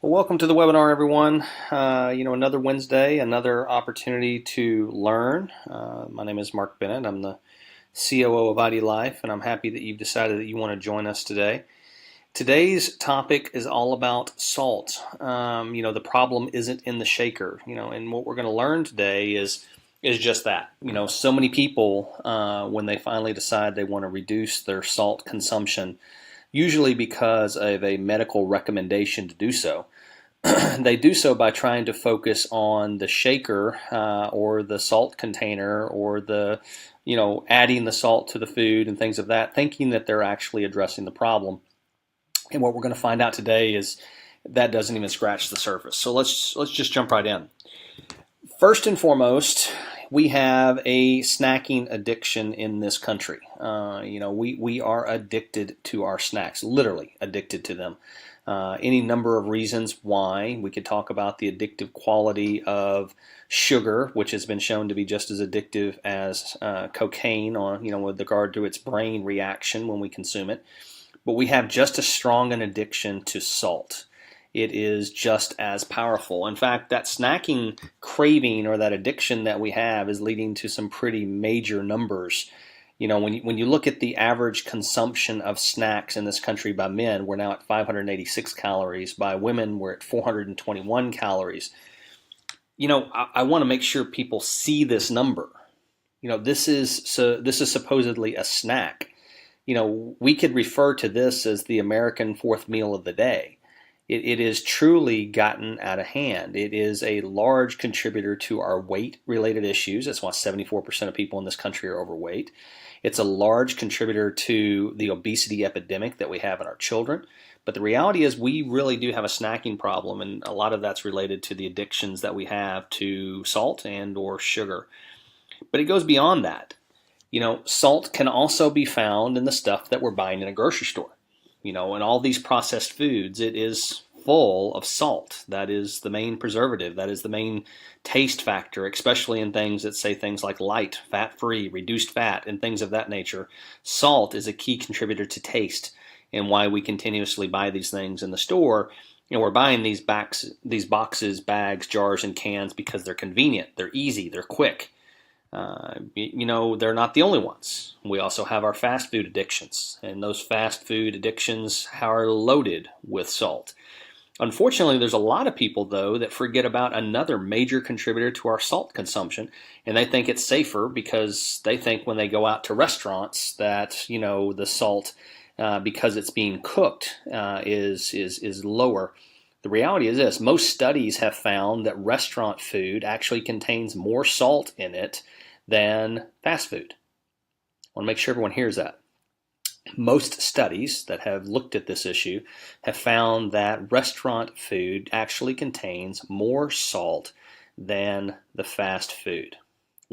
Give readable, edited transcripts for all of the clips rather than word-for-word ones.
Well, welcome to the webinar, everyone. Another Wednesday, another opportunity to learn. My name is Mark Bennett. I'm the COO of ID Life, and I'm happy that you've decided that you want to join us today. Today's topic is all about salt. The problem isn't in the shaker. And what we're going to learn today is just that. So many people, when they finally decide they want to reduce their salt consumption, usually because of a medical recommendation to do so, they do so by trying to focus on the shaker or the salt container or adding the salt to the food and things of that, thinking that they're actually addressing the problem. And what we're going to find out today is that doesn't even scratch the surface. So let's just jump right in. First and foremost, we have a snacking addiction in this country. We are addicted to our snacks, literally addicted to them. Any number of reasons why. We could talk about the addictive quality of sugar, which has been shown to be just as addictive as cocaine, with regard to its brain reaction when we consume it. But we have just as strong an addiction to salt. It is just as powerful. In fact, that snacking craving or that addiction that we have is leading to some pretty major numbers. When you look at the average consumption of snacks in this country by men, we're now at 586 calories. By women, we're at 421 calories. I want to make sure people see this number. This is supposedly a snack. We could refer to this as the American fourth meal of the day. It has truly gotten out of hand. It is a large contributor to our weight-related issues. That's why 74% of people in this country are overweight. It's a large contributor to the obesity epidemic that we have in our children. But the reality is we really do have a snacking problem, and a lot of that's related to the addictions that we have to salt and or sugar. But it goes beyond that. Salt can also be found in the stuff that we're buying in a grocery store. In all these processed foods, it is full of salt. That is the main preservative. That is the main taste factor, especially in things that say things like light, fat-free, reduced fat, and things of that nature. Salt is a key contributor to taste and why we continuously buy these things in the store. We're buying these boxes, bags, jars, and cans because they're convenient, they're easy, they're quick. They're not the only ones. We also have our fast food addictions, and those fast food addictions are loaded with salt. Unfortunately, there's a lot of people, though, that forget about another major contributor to our salt consumption, and they think it's safer because they think when they go out to restaurants that, the salt, because it's being cooked, is lower. The reality is this: most studies have found that restaurant food actually contains more salt in it than fast food. I want to make sure everyone hears that. Most studies that have looked at this issue have found that restaurant food actually contains more salt than the fast food.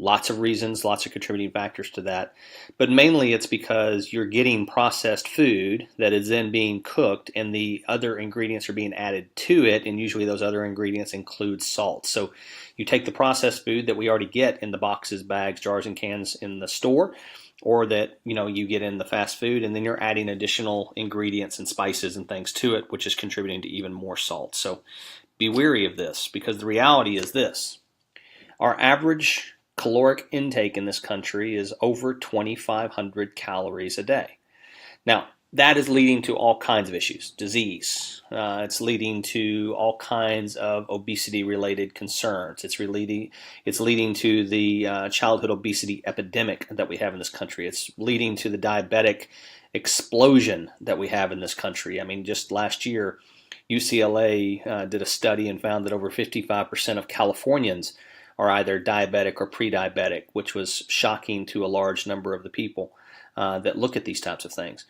Lots of reasons, lots of contributing factors to that. But mainly it's because you're getting processed food that is then being cooked and the other ingredients are being added to it, and usually those other ingredients include salt. So you take the processed food that we already get in the boxes, bags, jars, and cans in the store, or that you get in the fast food, and then you're adding additional ingredients and spices and things to it, which is contributing to even more salt. So be wary of this, because the reality is this: our average caloric intake in this country is over 2,500 calories a day. Now, that is leading to all kinds of issues, disease. It's leading to all kinds of obesity-related concerns. It's leading to the childhood obesity epidemic that we have in this country. It's leading to the diabetic explosion that we have in this country. I mean, just last year, UCLA did a study and found that over 55% of Californians are either diabetic or pre-diabetic, which was shocking to a large number of the people that look at these types of things.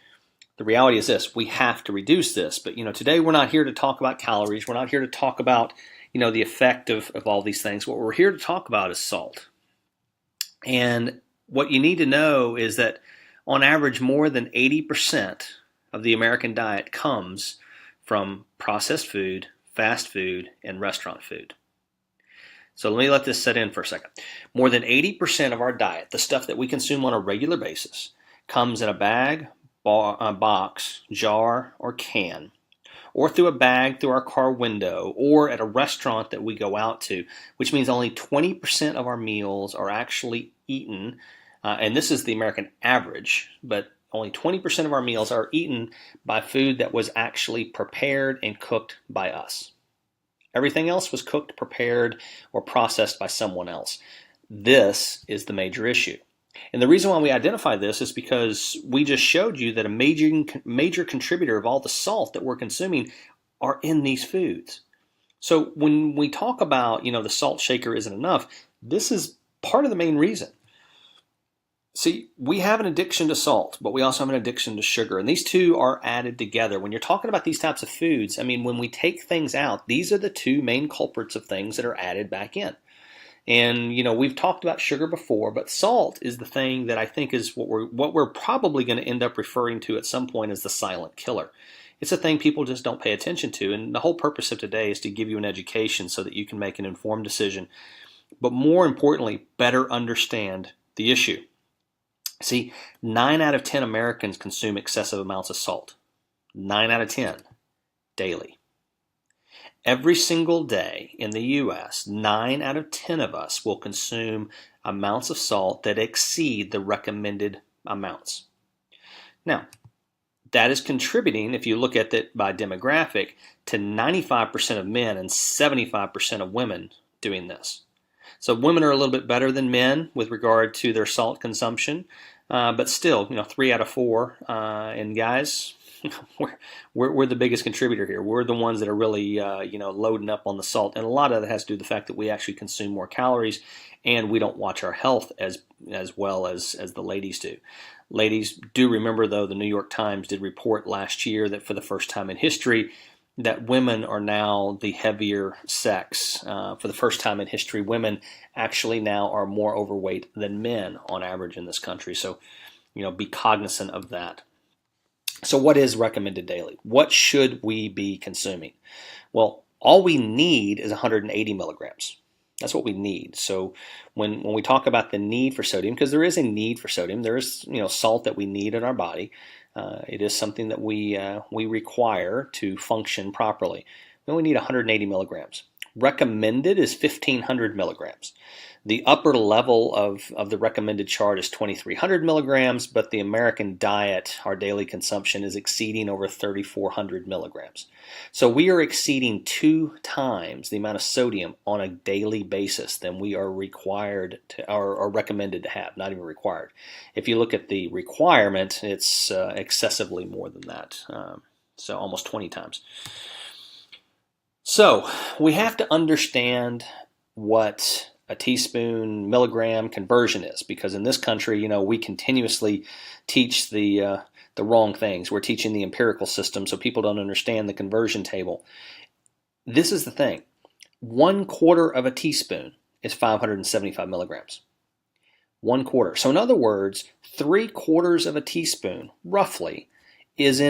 The reality is this: we have to reduce this. But today we're not here to talk about calories. We're not here to talk about the effect of all these things. What we're here to talk about is salt. And what you need to know is that on average, more than 80% of the American diet comes from processed food, fast food, and restaurant food. So let me let this set in for a second. More than 80% of our diet, the stuff that we consume on a regular basis, comes in a bag, box, jar, or can, or through a bag through our car window, or at a restaurant that we go out to, which means only 20% of our meals are actually eaten, and this is the American average, but only 20% of our meals are eaten by food that was actually prepared and cooked by us. Everything else was cooked, prepared, or processed by someone else. This is the major issue. And the reason why we identify this is because we just showed you that a major contributor of all the salt that we're consuming are in these foods. So when we talk about, the salt shaker isn't enough, this is part of the main reason. See, we have an addiction to salt, but we also have an addiction to sugar, and these two are added together. When you're talking about these types of foods, when we take things out, these are the two main culprits of things that are added back in. And we've talked about sugar before, but salt is the thing that I think is what we're probably going to end up referring to at some point as the silent killer. It's a thing people just don't pay attention to, and the whole purpose of today is to give you an education so that you can make an informed decision, but more importantly, better understand the issue. See, 9 out of 10 Americans consume excessive amounts of salt. 9 out of 10 daily. Every single day in the U.S., 9 out of 10 of us will consume amounts of salt that exceed the recommended amounts. Now, that is contributing, if you look at it by demographic, to 95% of men and 75% of women doing this. So women are a little bit better than men with regard to their salt consumption, but still, 3 out of 4. And guys, we're the biggest contributor here. We're the ones that are really, loading up on the salt, and a lot of that has to do with the fact that we actually consume more calories, and we don't watch our health as well as the ladies do. Ladies, do remember though, the New York Times did report last year that for the first time in history, that women are now the heavier sex. For the first time in history, women actually now are more overweight than men on average in this country. So, be cognizant of that. So what is recommended daily? What should we be consuming? Well, all we need is 180 milligrams. That's what we need. So when we talk about the need for sodium, because there is a need for sodium, there is salt that we need in our body. It is something that we require to function properly. We only need 180 milligrams. Recommended is 1,500 milligrams. The upper level of the recommended chart is 2,300 milligrams, but the American diet, our daily consumption, is exceeding over 3,400 milligrams. So we are exceeding 2 times the amount of sodium on a daily basis than we are required to, or recommended to have, not even required. If you look at the requirement, it's excessively more than that, so almost 20 times. So we have to understand what a teaspoon milligram conversion is, because in this country, we continuously teach the wrong things. We're teaching the empirical system, so people don't understand the conversion table. This is the thing. 1/4 of a teaspoon is 575 milligrams. 1/4. So in other words, 3/4 of a teaspoon, roughly, is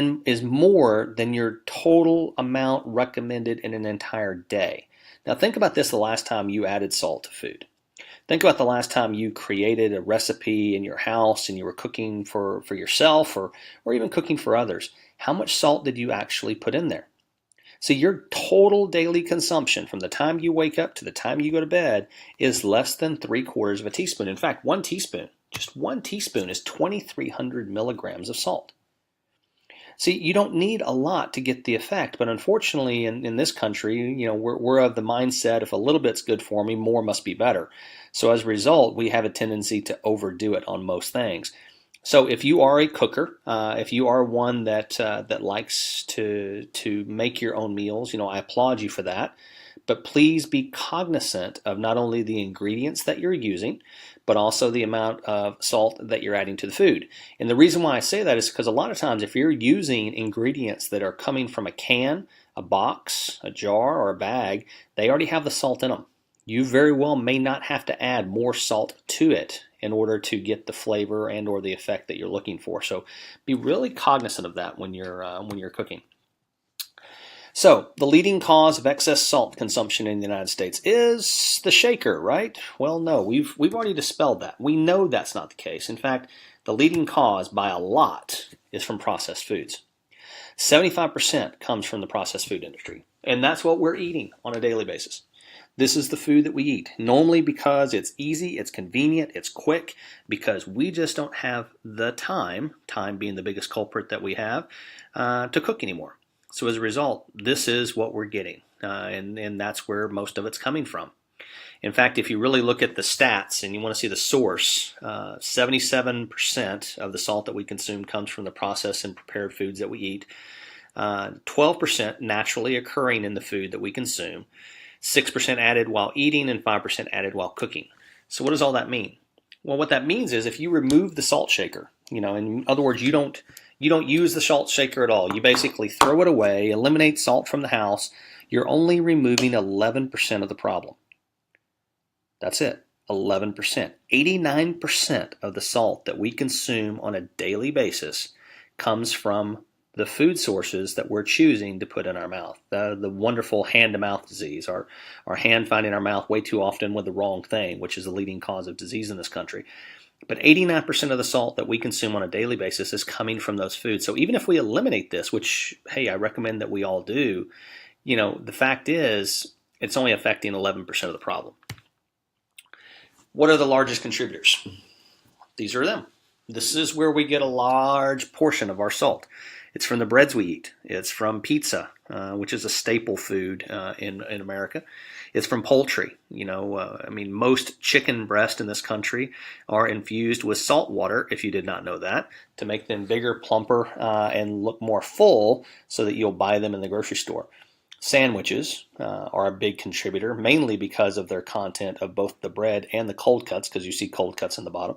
more than your total amount recommended in an entire day. Now think about this the last time you added salt to food. Think about the last time you created a recipe in your house and you were cooking for yourself or even cooking for others. How much salt did you actually put in there? So your total daily consumption from the time you wake up to the time you go to bed is less than 3/4 of a teaspoon. In fact, just one teaspoon is 2,300 milligrams of salt. See, you don't need a lot to get the effect, but unfortunately in this country, we're of the mindset, if a little bit's good for me, more must be better. So as a result, we have a tendency to overdo it on most things. So if you are a cooker, if you are one that likes to make your own meals, I applaud you for that. But please be cognizant of not only the ingredients that you're using, but also the amount of salt that you're adding to the food. And the reason why I say that is because a lot of times if you're using ingredients that are coming from a can, a box, a jar, or a bag, they already have the salt in them. You very well may not have to add more salt to it in order to get the flavor and or the effect that you're looking for. So be really cognizant of that when you're cooking. So, the leading cause of excess salt consumption in the United States is the shaker, right? Well, no, we've already dispelled that. We know that's not the case. In fact, the leading cause by a lot is from processed foods. 75% comes from the processed food industry. And that's what we're eating on a daily basis. This is the food that we eat, normally because it's easy, it's convenient, it's quick, because we just don't have the time being the biggest culprit that we have, to cook anymore. So as a result, this is what we're getting, and that's where most of it's coming from. In fact, if you really look at the stats and you want to see the source, 77% of the salt that we consume comes from the processed and prepared foods that we eat, 12% naturally occurring in the food that we consume, 6% added while eating, and 5% added while cooking. So what does all that mean? Well, what that means is if you remove the salt shaker, in other words, you don't use the salt shaker at all. You basically throw it away, eliminate salt from the house. You're only removing 11% of the problem. That's it, 11%. 89% of the salt that we consume on a daily basis comes from the food sources that we're choosing to put in our mouth. The wonderful hand-to-mouth disease, our hand finding our mouth way too often with the wrong thing, which is the leading cause of disease in this country. But 89% of the salt that we consume on a daily basis is coming from those foods. So even if we eliminate this, which, hey, I recommend that we all do, the fact is it's only affecting 11% of the problem. What are the largest contributors? These are them. This is where we get a large portion of our salt. It's from the breads we eat. It's from pizza, which is a staple food in America. It's from poultry. Most chicken breasts in this country are infused with salt water, if you did not know that, to make them bigger, plumper, and look more full so that you'll buy them in the grocery store. Sandwiches are a big contributor, mainly because of their content of both the bread and the cold cuts, because you see cold cuts in the bottom.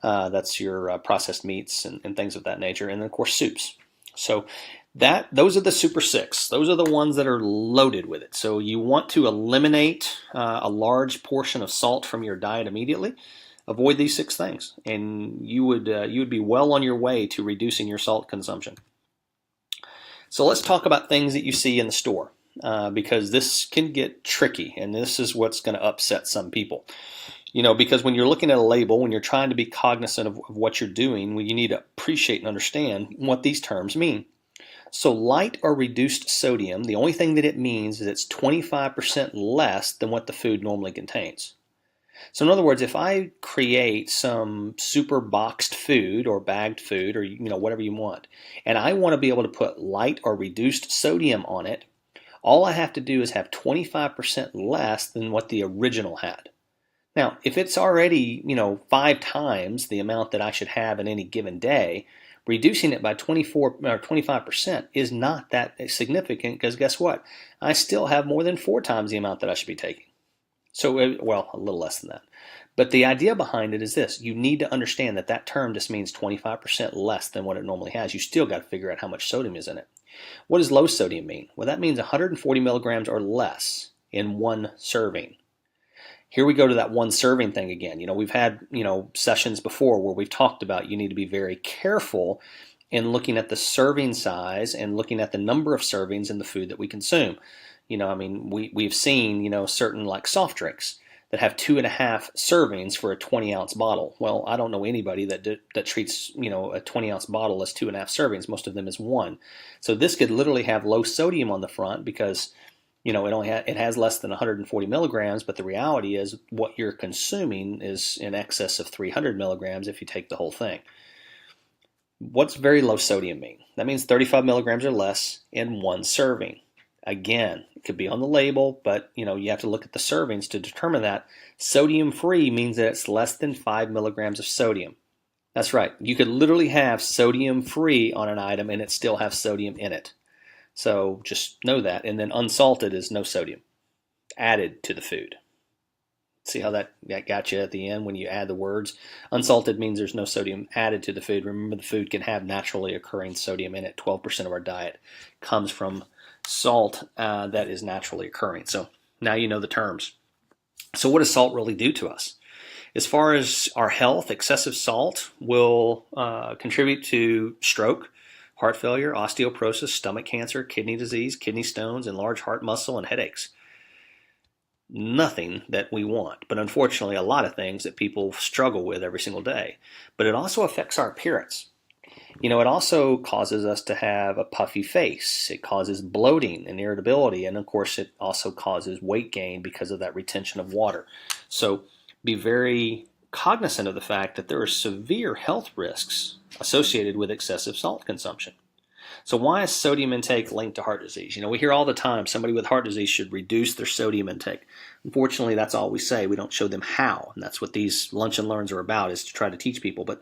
That's your processed meats and things of that nature. And then, of course, soups. So those are the super six. Those are the ones that are loaded with it. So you want to eliminate a large portion of salt from your diet immediately. Avoid these six things, and you would be well on your way to reducing your salt consumption. So let's talk about things that you see in the store. Because this can get tricky, and this is what's going to upset some people. Because when you're looking at a label, when you're trying to be cognizant of what you're doing, you need to appreciate and understand what these terms mean. So light or reduced sodium, the only thing that it means is it's 25% less than what the food normally contains. So in other words, if I create some super boxed food or bagged food or whatever you want, and I want to be able to put light or reduced sodium on it, all I have to do is have 25% less than what the original had. Now, if it's already, 5 times the amount that I should have in any given day, reducing it by 24 or 25% is not that significant, because guess what? I still have more than 4 times the amount that I should be taking. So, a little less than that. But the idea behind it is this. You need to understand that term just means 25% less than what it normally has. You still got to figure out how much sodium is in it. What does low sodium mean? Well, that means 140 milligrams or less in one serving. Here we go to that one serving thing again. We've had, sessions before where we've talked about you need to be very careful in looking at the serving size and looking at the number of servings in the food that we consume. We've seen, certain like soft drinks that have 2.5 servings for a 20-ounce bottle. Well, I don't know anybody that treats, a 20-ounce bottle as 2.5 servings. Most of them is 1. So this could literally have low sodium on the front because, it has less than 140 milligrams, but the reality is what you're consuming is in excess of 300 milligrams if you take the whole thing. What's very low sodium mean? That means 35 milligrams or less in one serving. Again, it could be on the label, but you have to look at the servings to determine that. Sodium-free means that it's less than 5 milligrams of sodium. That's right. You could literally have sodium-free on an item and it still have sodium in it. So just know that. And then unsalted is no sodium added to the food. See how that got you at the end when you add the words? Unsalted means there's no sodium added to the food. Remember, the food can have naturally occurring sodium in it. 12% of our diet comes from salt that is naturally occurring. So now you know the terms. So what does salt really do to us? As far as our health, excessive salt will contribute to stroke, heart failure, osteoporosis, stomach cancer, kidney disease, kidney stones, enlarged heart muscle, and headaches. Nothing that we want, but unfortunately a lot of things that people struggle with every single day. But it also affects our appearance. It also causes us to have a puffy face. It causes bloating and irritability. And of course, it also causes weight gain because of that retention of water. So be very cognizant of the fact that there are severe health risks associated with excessive salt consumption. So why is sodium intake linked to heart disease? We hear all the time somebody with heart disease should reduce their sodium intake. Unfortunately, that's all we say. We don't show them how. And that's what these lunch and learns are about, is to try to teach people. But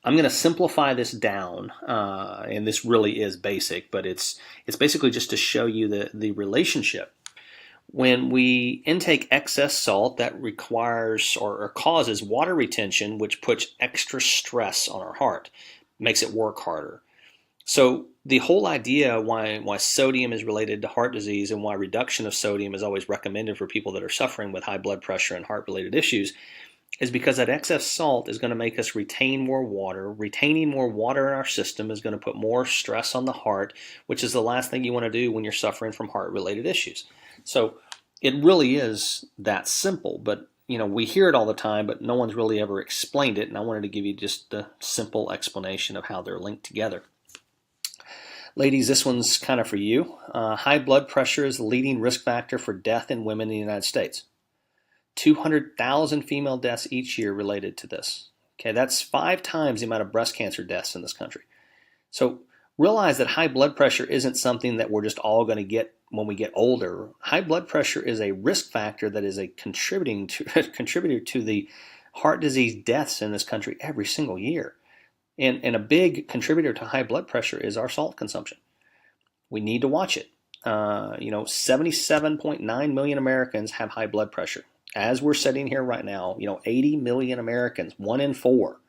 I'm going to simplify this down, and this really is basic, but it's basically just to show you the relationship. When we intake excess salt, that requires or causes water retention, which puts extra stress on our heart, makes it work harder. So the whole idea why sodium is related to heart disease and why reduction of sodium is always recommended for people that are suffering with high blood pressure and heart-related issues is because that excess salt is going to make us retain more water. Retaining more water in our system is going to put more stress on the heart, which is the last thing you want to do when you're suffering from heart-related issues. So it really is that simple, but we hear it all the time, but no one's really ever explained it, and I wanted to give you just the simple explanation of how they're linked together. Ladies, this one's kind of for you. High blood pressure is the leading risk factor for death in women in the United States. 200,000 female deaths each year related to this. Okay, that's 5 times the amount of breast cancer deaths in this country. So realize that high blood pressure isn't something that we're just all going to get when we get older. High blood pressure is a risk factor that is a contributor to the heart disease deaths in this country every single year. And a big contributor to high blood pressure is our salt consumption. We need to watch it. 77.9 million Americans have high blood pressure. As we're sitting here right now, 80 million Americans, 1 in 4,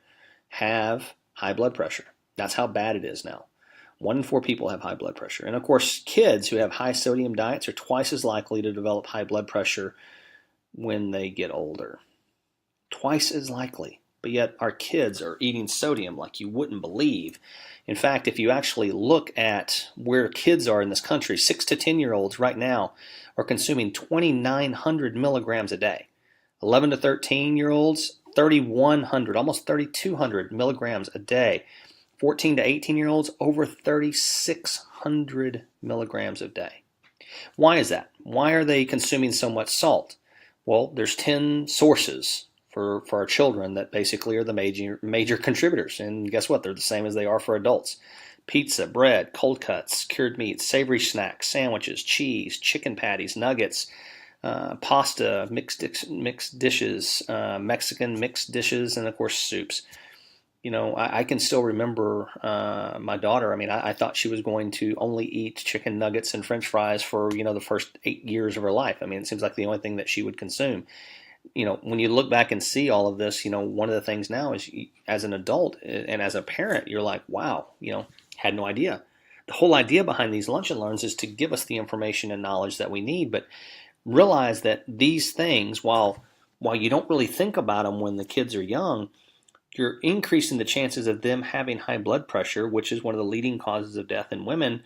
have high blood pressure. That's how bad it is now. 1 in 4 people have high blood pressure. And of course, kids who have high sodium diets are twice as likely to develop high blood pressure when they get older. Twice as likely. But yet our kids are eating sodium like you wouldn't believe. In fact, if you actually look at where kids are in this country, 6 to 10-year-olds right now are consuming 2,900 milligrams a day. 11 to 13-year-olds, 3,100, almost 3,200 milligrams a day. 14 to 18-year-olds, over 3,600 milligrams a day. Why is that? Why are they consuming so much salt? Well, there's 10 sources for our children that basically are the major contributors. And guess what? They're the same as they are for adults. Pizza, bread, cold cuts, cured meats, savory snacks, sandwiches, cheese, chicken patties, nuggets, pasta, mixed dishes, Mexican mixed dishes, and of course soups. I can still remember my daughter. I thought she was going to only eat chicken nuggets and French fries for the first 8 years of her life. It seems like the only thing that she would consume. When you look back and see all of this, one of the things now is, as an adult and as a parent, you're like, wow, had no idea. The whole idea behind these lunch and learns is to give us the information and knowledge that we need, but realize that these things, while you don't really think about them when the kids are young, you're increasing the chances of them having high blood pressure, which is one of the leading causes of death in women,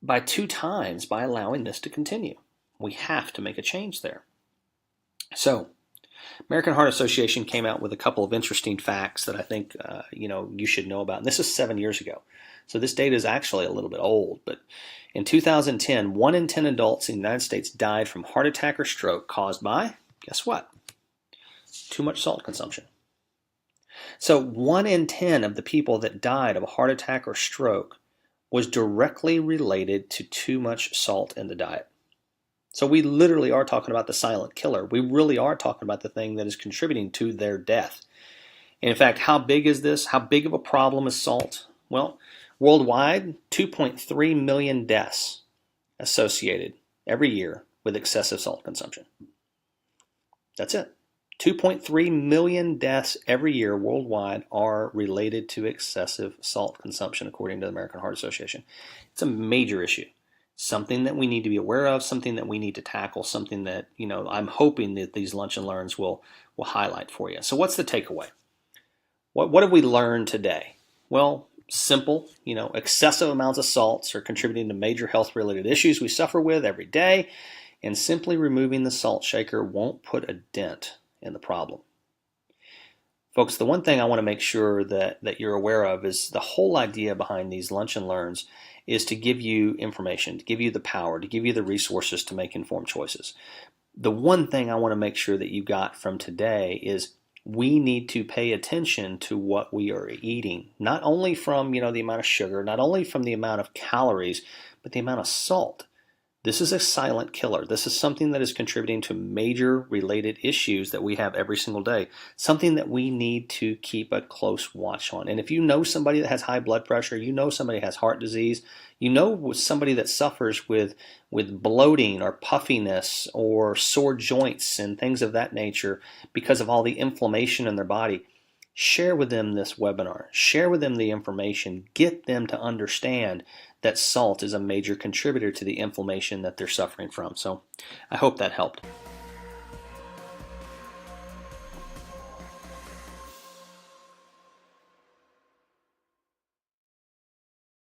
by 2 times by allowing this to continue. We have to make a change there. So, American Heart Association came out with a couple of interesting facts that I think you should know about. And this is 7 years ago. So this data is actually a little bit old. But in 2010, 1 in 10 adults in the United States died from heart attack or stroke caused by, guess what? Too much salt consumption. So 1 in 10 of the people that died of a heart attack or stroke was directly related to too much salt in the diet. So we literally are talking about the silent killer. We really are talking about the thing that is contributing to their death. And in fact, how big is this? How big of a problem is salt? Well, worldwide, 2.3 million deaths associated every year with excessive salt consumption. That's it. 2.3 million deaths every year worldwide are related to excessive salt consumption, according to the American Heart Association. It's a major issue. Something that we need to be aware of, something that we need to tackle, something that, I'm hoping that these lunch and learns will highlight for you. So what's the takeaway? What have we learned today? Well, simple, excessive amounts of salts are contributing to major health-related issues we suffer with every day, and simply removing the salt shaker won't put a dent in the problem. Folks, the one thing I want to make sure that you're aware of is the whole idea behind these lunch and learns is to give you information, to give you the power, to give you the resources to make informed choices. The one thing I want to make sure that you got from today is we need to pay attention to what we are eating, not only from, the amount of sugar, not only from the amount of calories, but the amount of salt. This is a silent killer. This is something that is contributing to major related issues that we have every single day. Something that we need to keep a close watch on. And if you know somebody that has high blood pressure, you know somebody has heart disease, you know somebody that suffers with bloating or puffiness or sore joints and things of that nature because of all the inflammation in their body, share with them this webinar. Share with them the information. Get them to understand that salt is a major contributor to the inflammation that they're suffering from. So I hope that helped.